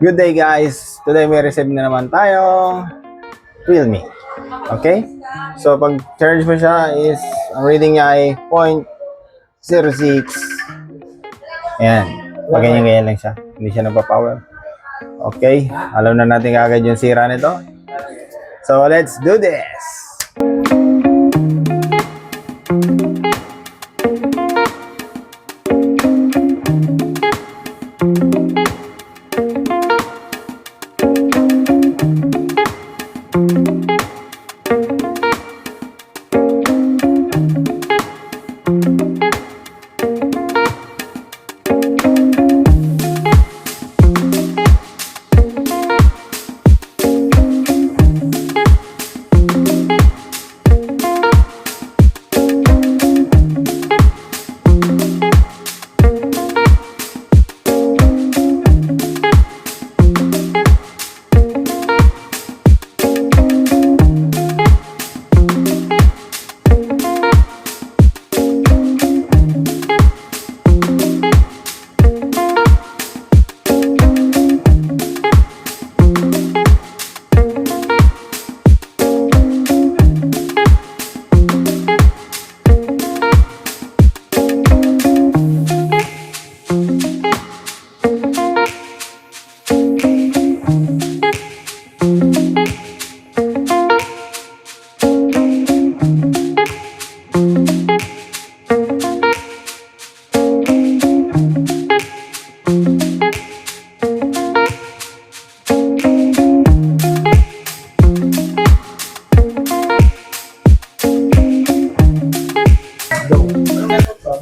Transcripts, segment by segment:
Good day guys! Today may receive na naman tayo Realme. Okay? So pag charge mo siya is, ang reading niya ay 0.06. Ayan. Pag ganyan lang siya. Hindi siya nagpa-power. Okay? Alam na natin kagad yung sira nito. So let's do this!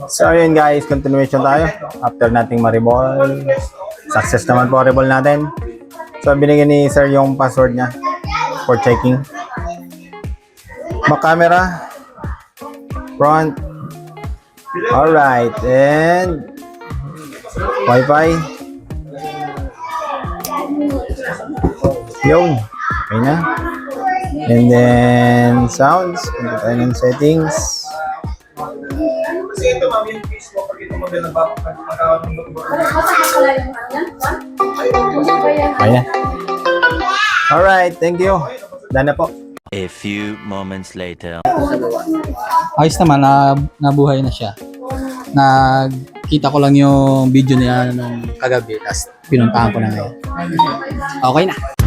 So ayun guys, continuation tayo. After nating ma-reball, success naman po reball natin. So binigyan ni sir yung password niya for checking. Back camera, front, alright, and Wi-Fi. Yun, okay na. And then sounds, punta tayo ng settings. Kasi ito ma'am, yung case mo, pag ito magandang magkakaroon ng Ayan. Alright, thank you. Dana po. A few moments later. Ayos naman, nabuhay na siya. Nagkita ko lang yung video niya nung kagabi, tapos pinuntahan ko na ngayon. Okay na.